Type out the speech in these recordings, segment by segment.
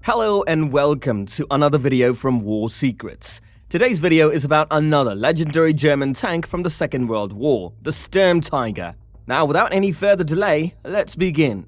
Hello and welcome to another video from War Secrets. Today's video is about another legendary German tank from the Second World War, the Sturmtiger. Now, without any further delay, let's begin.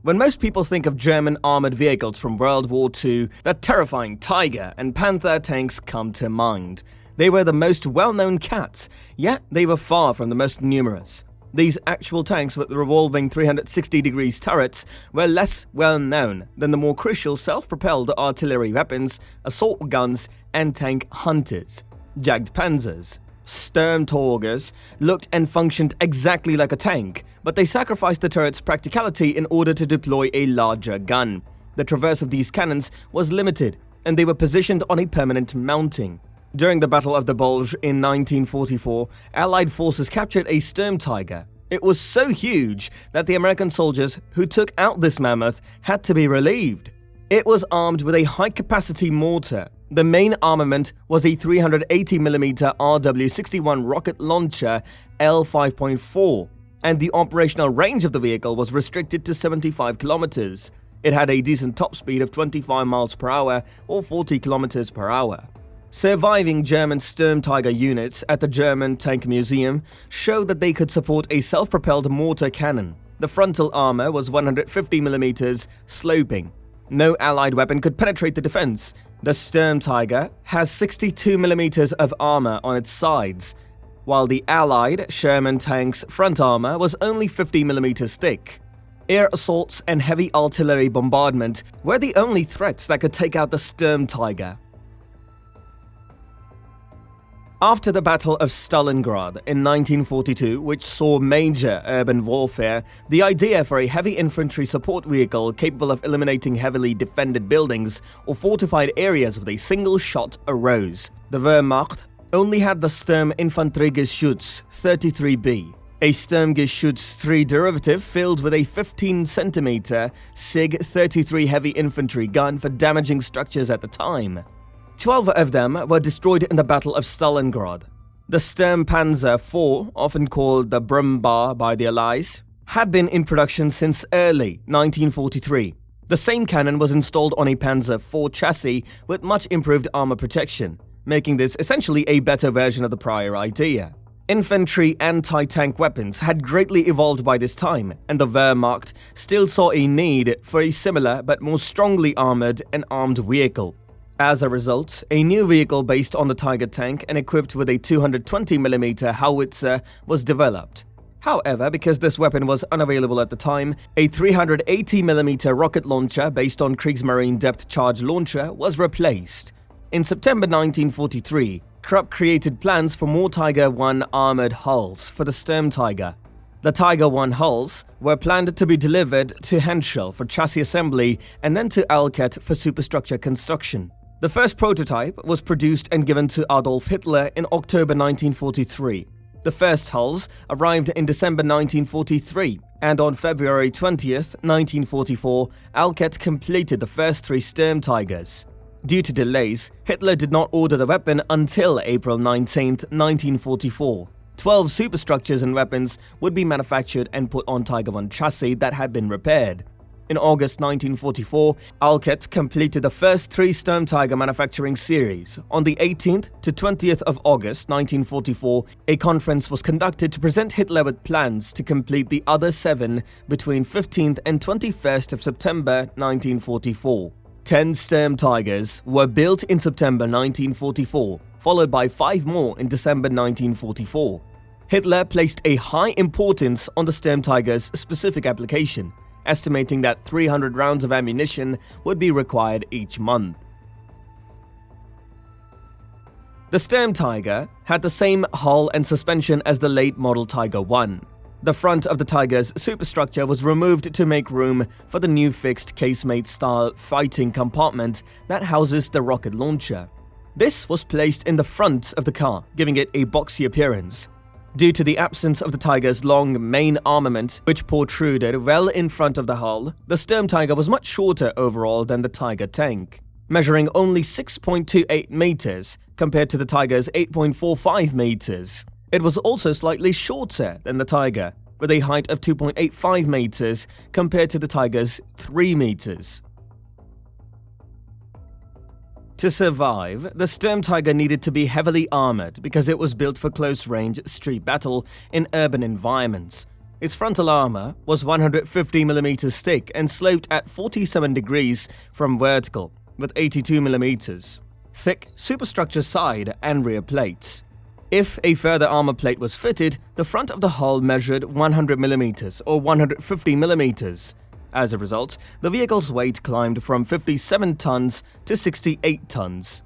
When most people think of German armored vehicles from World War II, the terrifying Tiger and Panther tanks come to mind. They were the most well-known cats, yet they were far from the most numerous. These actual tanks with revolving 360 degrees turrets were less well known than the more crucial self-propelled artillery weapons, assault guns, and tank hunters. JAGDPANZERS. Sturmtigers looked and functioned exactly like a tank, but they sacrificed the turret's practicality in order to deploy a larger gun. The traverse of these cannons was limited, and they were positioned on a permanent mounting. During the Battle of the Bulge in 1944, Allied forces captured a Sturmtiger. It was so huge that the American soldiers who took out this mammoth had to be relieved. It was armed with a high-capacity mortar. The main armament was a 380mm RW-61 rocket launcher L5.4, and the operational range of the vehicle was restricted to 75 kilometers. It had a decent top speed of 25 miles per hour or 40 kilometers per hour. Surviving German Sturmtiger units at the German Tank Museum showed that they could support a self-propelled mortar cannon. The frontal armor was 150mm sloping. No Allied weapon could penetrate the defense. The Sturmtiger has 62mm of armor on its sides, while the Allied Sherman tank's front armor was only 50mm thick. Air assaults and heavy artillery bombardment were the only threats that could take out the Sturmtiger. After the Battle of Stalingrad in 1942, which saw major urban warfare, the idea for a heavy infantry support vehicle capable of eliminating heavily defended buildings or fortified areas with a single shot arose. The Wehrmacht only had the Sturm-INFANTERIEGESCHÜTZ 33B, a Sturmgeschütz 3 derivative filled with a 15cm SIG 33 heavy infantry gun for damaging structures at the time. 12 of them were destroyed in the Battle of Stalingrad. The Sturmpanzer IV, often called the Brummbär by the Allies, had been in production since early 1943. The same cannon was installed on a Panzer IV chassis with much improved armor protection, making this essentially a better version of the prior idea. Infantry anti-tank weapons had greatly evolved by this time, and the Wehrmacht still saw a need for a similar but more strongly armored and armed vehicle. As a result, a new vehicle based on the Tiger tank and equipped with a 220mm howitzer was developed. However, because this weapon was unavailable at the time, a 380mm rocket launcher based on Kriegsmarine depth charge launcher was replaced. In September 1943, KRUPP created plans for more Tiger I armored hulls for the Sturmtiger. The Tiger I hulls were planned to be delivered to Henschel for chassis assembly and then to Alket for superstructure construction. The first prototype was produced and given to Adolf Hitler in October 1943. The first hulls arrived in December 1943, and on February 20th, 1944, Alket completed the first 3 Sturmtigers. Due to delays, Hitler did not order the weapon until April 19, 1944. 12 superstructures and weapons would be manufactured and put on Tiger I chassis that had been repaired. In August 1944, Alket completed the first 3 Sturmtiger manufacturing series. On the 18th to 20th of August 1944, a conference was conducted to present Hitler with plans to complete the other 7 between 15th and 21st of September 1944. 10 Sturmtigers were built in September 1944, followed by 5 more in December 1944. Hitler placed a high importance on the Sturmtiger's specific application, estimating that 300 rounds of ammunition would be required each month. The Sturmtiger had the same hull and suspension as the late model Tiger I. The front of the Tiger's superstructure was removed to make room for the new fixed casemate-style fighting compartment that houses the rocket launcher. This was placed in the front of the car, giving it a boxy appearance. Due to the absence of the Tiger's long main armament, which protruded well in front of the hull, the Sturmtiger was much shorter overall than the Tiger tank, measuring only 6.28 meters compared to the Tiger's 8.45 meters. It was also slightly shorter than the Tiger, with a height of 2.85 meters compared to the Tiger's 3 meters. To survive, the Sturmtiger needed to be heavily armored because it was built for close-range street battle in urban environments. Its frontal armor was 150mm thick and sloped at 47 degrees from vertical, with 82mm thick superstructure side and rear plates. If a further armor plate was fitted, the front of the hull measured 100mm or 150mm. As a result, the vehicle's weight climbed from 57 tons to 68 tons.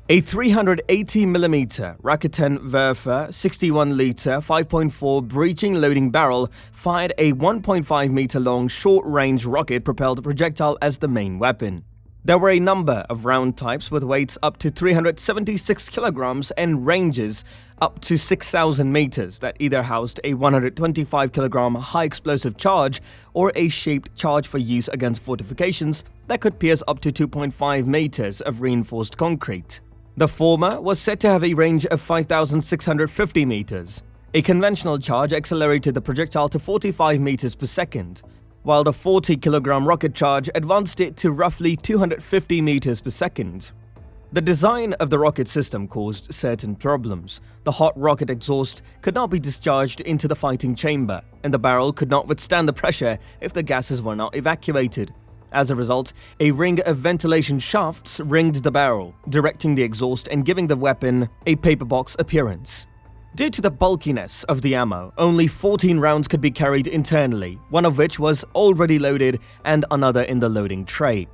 A 380mm Raketen-Werfer 61-liter 5.4 breaching loading barrel fired a 1.5-meter-long short-range rocket-propelled projectile as the main weapon. There were a number of round types with weights up to 376 kilograms and ranges up to 6,000 meters that either housed a 125-kilogram high-explosive charge or a shaped charge for use against fortifications that could pierce up to 2.5 meters of reinforced concrete. The former was said to have a range of 5,650 meters. A conventional charge accelerated the projectile to 45 meters per second, while the 40-kilogram rocket charge advanced it to roughly 250 meters per second. The design of the rocket system caused certain problems. The hot rocket exhaust could not be discharged into the fighting chamber, and the barrel could not withstand the pressure if the gases were not evacuated. As a result, a ring of ventilation shafts ringed the barrel, directing the exhaust and giving the weapon a paper box appearance. Due to the bulkiness of the ammo, only 14 rounds could be carried internally, one of which was already loaded and another in the loading tray.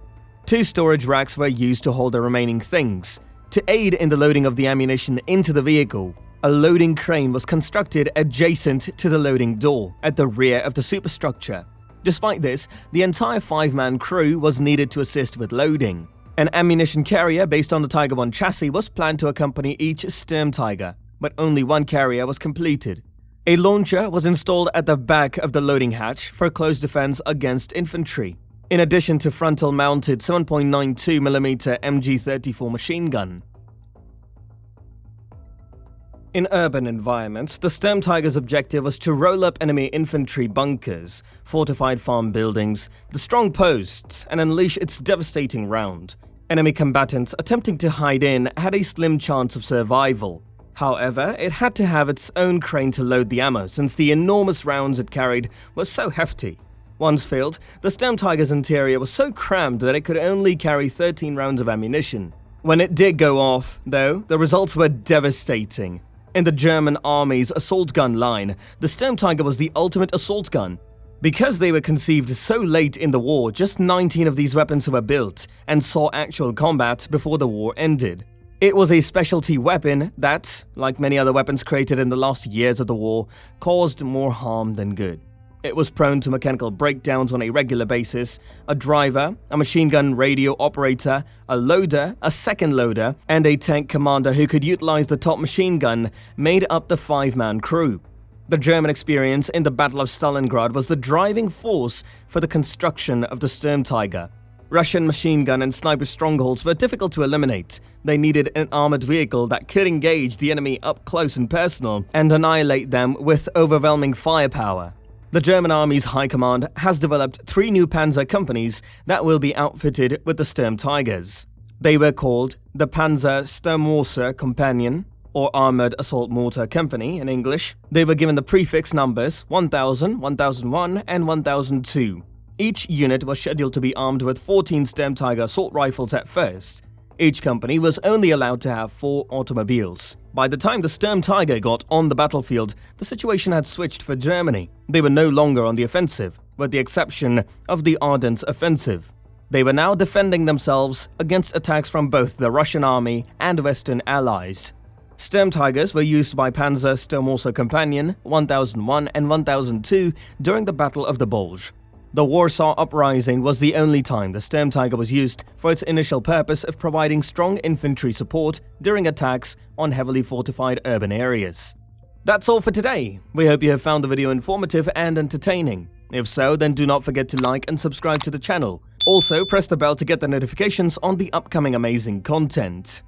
2 storage racks were used to hold the remaining things. To aid in the loading of the ammunition into the vehicle, a loading crane was constructed adjacent to the loading door at the rear of the superstructure. Despite this, the entire 5-man crew was needed to assist with loading. An ammunition carrier based on the Tiger I chassis was planned to accompany each Sturmtiger, but only one carrier was completed. A launcher was installed at the back of the loading hatch for close defense against infantry, in addition to frontal-mounted 7.92mm MG-34 machine gun. In urban environments, the Sturmtiger's objective was to roll up enemy infantry bunkers, fortified farm buildings, the strong posts, and unleash its devastating round. Enemy combatants attempting to hide in had a slim chance of survival. However, it had to have its own crane to load the ammo since the enormous rounds it carried were so hefty. Once filled, the Sturmtiger's interior was so crammed that it could only carry 13 rounds of ammunition. When it did go off, though, the results were devastating. In the German army's assault gun line, the Sturmtiger was the ultimate assault gun. Because they were conceived so late in the war, just 19 of these weapons were built and saw actual combat before the war ended. It was a specialty weapon that, like many other weapons created in the last years of the war, caused more harm than good. It was prone to mechanical breakdowns on a regular basis. A driver, a machine gun radio operator, a loader, a second loader, and a tank commander who could utilize the top machine gun made up the 5-man crew. The German experience in the Battle of Stalingrad was the driving force for the construction of the Sturmtiger. Russian machine gun and sniper strongholds were difficult to eliminate. They needed an armored vehicle that could engage the enemy up close and personal and annihilate them with overwhelming firepower. The German Army's High Command has developed 3 new panzer companies that will be outfitted with the Sturmtigers. They were called the Panzer Sturmmortar Companion, or Armored Assault Mortar Company in English. They were given the prefix numbers 1000, 1001, and 1002. Each unit was scheduled to be armed with 14 Sturmtiger assault rifles at first. Each company was only allowed to have 4 automobiles. By the time the Sturmtiger got on the battlefield, the situation had switched for Germany. They were no longer on the offensive, with the exception of the Ardennes offensive. They were now defending themselves against attacks from both the Russian army and Western allies. Sturmtigers were used by Panzer Sturmmortar Companion 1001 and 1002 during the Battle of the Bulge. The Warsaw Uprising was the only time the Sturmtiger was used for its initial purpose of providing strong infantry support during attacks on heavily fortified urban areas. That's all for today. We hope you have found the video informative and entertaining. If so, then do not forget to like and subscribe to the channel. Also, press the bell to get the notifications on the upcoming amazing content.